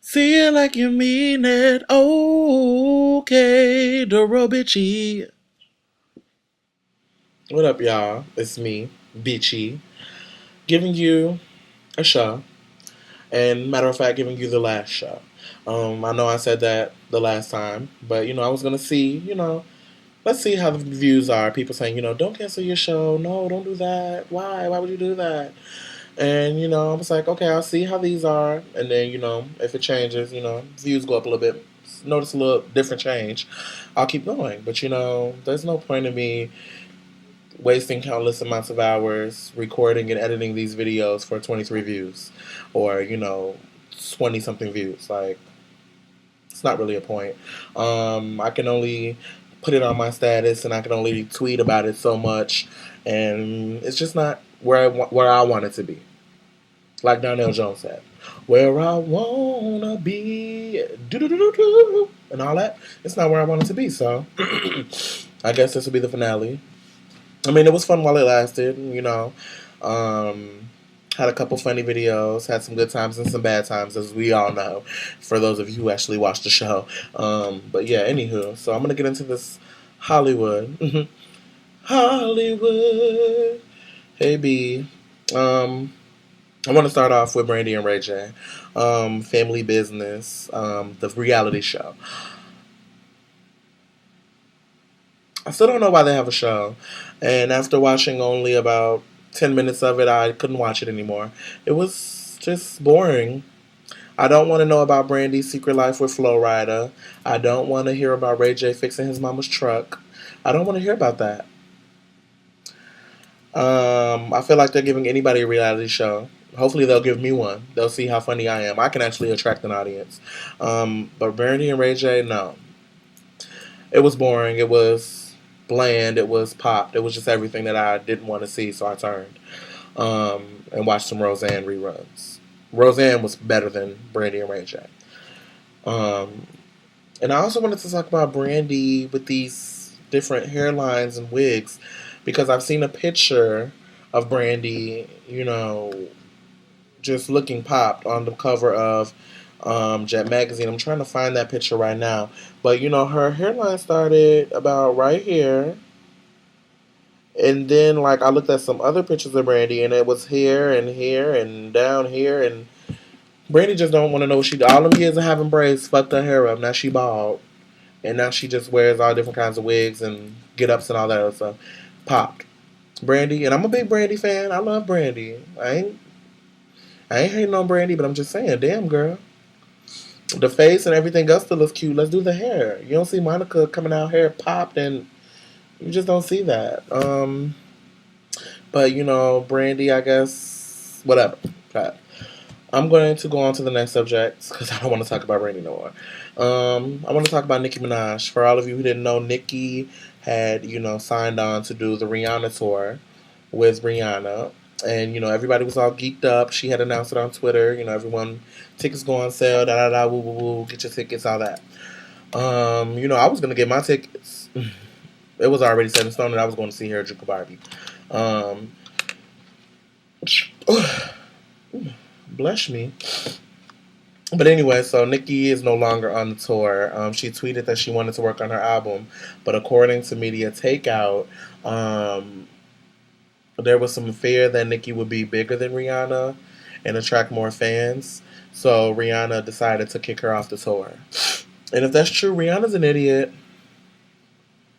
See it like you mean it. Okay, DarroleBitchie. What up, y'all? It's me, Bitchy, giving you a show. And matter of fact, giving you the last show. I know I said that the last time, but I was gonna see, let's see how the views are. People saying, don't cancel your show. No, don't do that. Why? Why would you do that? And I was like, okay, I'll see how these are, and then if it changes, views go up a little bit. Notice a little different change. I'll keep going, but there's no point in me wasting countless amounts of hours recording and editing these videos for 23 views, or 20 something views. Like, it's not really a point. I can only put it on my status, and I can only tweet about it so much, and it's just not where I want it to be. Like Darnell Jones said, "Where I wanna be, do do do do do," and all that. It's not where I want it to be. So, I guess this will be the finale. I mean, it was fun while it lasted. Had a couple funny videos, had some good times and some bad times, as we all know, for those of you who actually watched the show. But yeah, anywho, so I'm gonna get into this Hollywood. Hollywood. Hey B. I want to start off with Brandy and Ray J. Family Business, the reality show. I still don't know why they have a show. And after watching only about 10 minutes of it, I couldn't watch it anymore. It was just boring. I don't want to know about Brandy's secret life with Flo Rida. I don't want to hear about Ray J fixing his mama's truck. I don't want to hear about that. I feel like they're giving anybody a reality show. Hopefully they'll give me one. They'll see how funny I am. I can actually attract an audience. But Brandy and Ray J, no. It was boring. It was bland. It was popped. It was just everything that I didn't want to see, so I turned and watched some Roseanne reruns. Roseanne was better than Brandy and Ray J. Um, and I also wanted to talk about Brandy with these different hairlines and wigs because I've seen a picture of Brandy, just looking popped on the cover of Jet Magazine. I'm trying to find that picture right now. But, her hairline started about right here. And then, like, I looked at some other pictures of Brandy, and it was here and down here. And Brandy just don't want to know what she... All them years of having braids fucked her hair up. Now she bald. And now she just wears all different kinds of wigs and get-ups and all that other stuff. Popped. Brandy, and I'm a big Brandy fan. I love Brandy. I ain't hating on Brandy, but I'm just saying, damn girl. The face and everything else still looks cute. Let's do the hair. You don't see Monica coming out hair popped, and you just don't see that. But Brandy, I guess whatever. Okay. I'm going to go on to the next subject because I don't want to talk about Brandy no more. I want to talk about Nicki Minaj. For all of you who didn't know, Nicki had signed on to do the Rihanna tour with Rihanna. And, everybody was all geeked up. She had announced it on Twitter. Everyone, tickets go on sale, da da da, woo woo woo, get your tickets, all that. I was going to get my tickets. It was already set in stone that I was going to see her at Juka Barbie. Bless me. But anyway, so Nicki is no longer on the tour. She tweeted that she wanted to work on her album. But according to Media Takeout, there was some fear that Nicki would be bigger than Rihanna and attract more fans. So Rihanna decided to kick her off the tour. And if that's true, Rihanna's an idiot.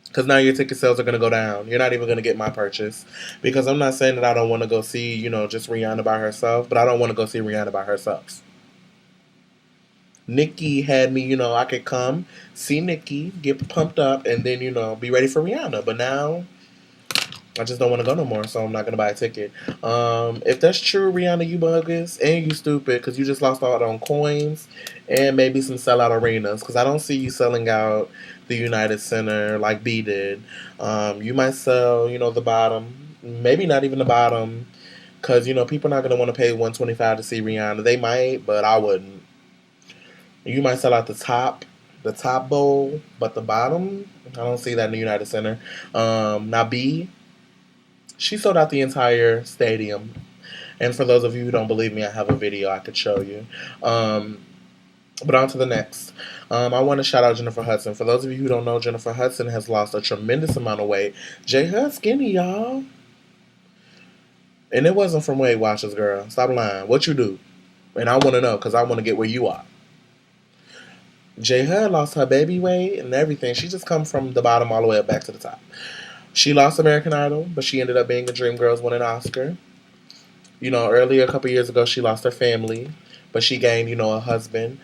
Because now your ticket sales are going to go down. You're not even going to get my purchase. Because I'm not saying that I don't want to go see, just Rihanna by herself. But I don't want to go see Rihanna by herself. Nicki had me, I could come, see Nicki, get pumped up, and then, be ready for Rihanna. But now I just don't want to go no more, so I'm not going to buy a ticket. If that's true, Rihanna, you bogus and you stupid because you just lost out on coins and maybe some sellout arenas because I don't see you selling out the United Center like B did. You might sell, the bottom, maybe not even the bottom because, people are not going to want to pay $125 to see Rihanna. They might, but I wouldn't. You might sell out the top bowl, but the bottom, I don't see that in the United Center. Now B, she sold out the entire stadium. And for those of you who don't believe me, I have a video I could show you. But on to the next. I want to shout out Jennifer Hudson. For those of you who don't know, Jennifer Hudson has lost a tremendous amount of weight. J Hud skinny, y'all. And it wasn't from Weight Watchers, girl. Stop lying. What you do? And I want to know because I want to get where you are. J Hud lost her baby weight and everything. She just come from the bottom all the way up back to the top. She lost American Idol, but she ended up being a Dreamgirls, winning an Oscar. Earlier, a couple years ago, she lost her family, but she gained, a husband,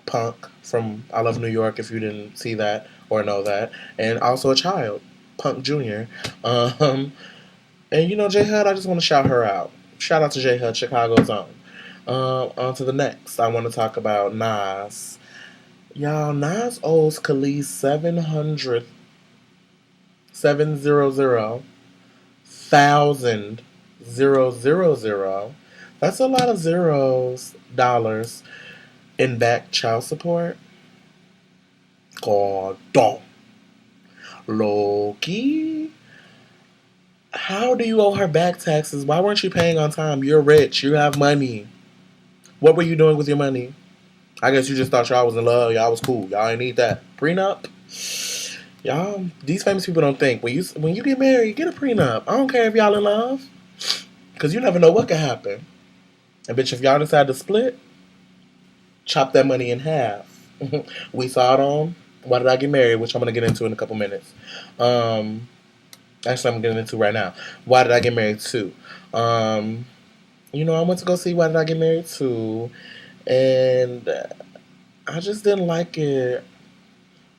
Punk, from I Love New York, if you didn't see that or know that, and also a child, Punk Jr. And, J Hud, I just want to shout her out. Shout out to J Hud, Chicago's own. On to the next. I want to talk about Nas. Y'all, Nas owes Khalees 700,000. That's a lot of dollars in back child support. God, don't. Loki. How do you owe her back taxes? Why weren't you paying on time? You're rich. You have money. What were you doing with your money? I guess you just thought y'all was in love. Y'all was cool. Y'all ain't need that prenup. Y'all, these famous people don't think when you get married, get a prenup. I don't care if y'all in love, because you never know what could happen. And bitch, if y'all decide to split, chop that money in half. We saw it on Why Did I Get Married, which I'm gonna get into in a couple minutes. Actually, I'm getting into right now. Why Did I Get Married 2? I went to go see Why Did I Get Married 2, and I just didn't like it.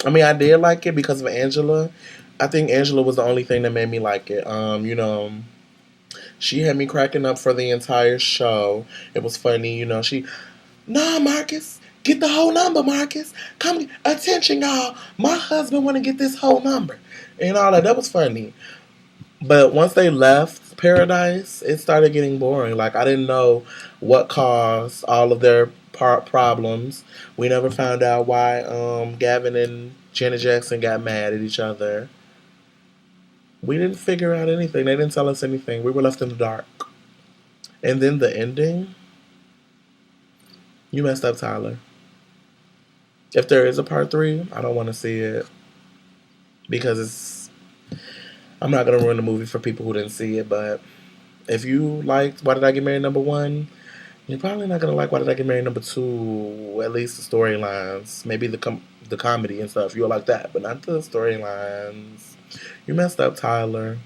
I mean, I did like it because of Angela. I think Angela was the only thing that made me like it. She had me cracking up for the entire show. It was funny, nah, Marcus, get the whole number, Marcus. Come, attention, y'all. My husband want to get this whole number. And all that. That was funny. But once they left Paradise, it started getting boring. Like, I didn't know what caused all of their problems. We never found out why Gavin and Janet Jackson got mad at each other. We didn't figure out anything. They didn't tell us anything. We were left in the dark. And then the ending, you messed up, Tyler. If there is a part 3, I don't want to see it. Because I'm not going to ruin the movie for people who didn't see it. But if you liked Why Did I Get Married #1, you're probably not going to like Why Did I Get Married #2. At least the storylines. Maybe the comedy and stuff. You'll like that. But not the storylines. You messed up, Tyler.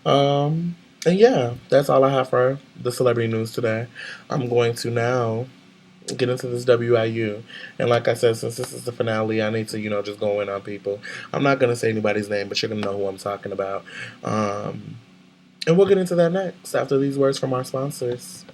And yeah, that's all I have for the celebrity news today. I'm going to now get into this WIU. And like I said, since this is the finale, I need to, just go in on people. I'm not going to say anybody's name, but you're going to know who I'm talking about. And we'll get into that next after these words from our sponsors.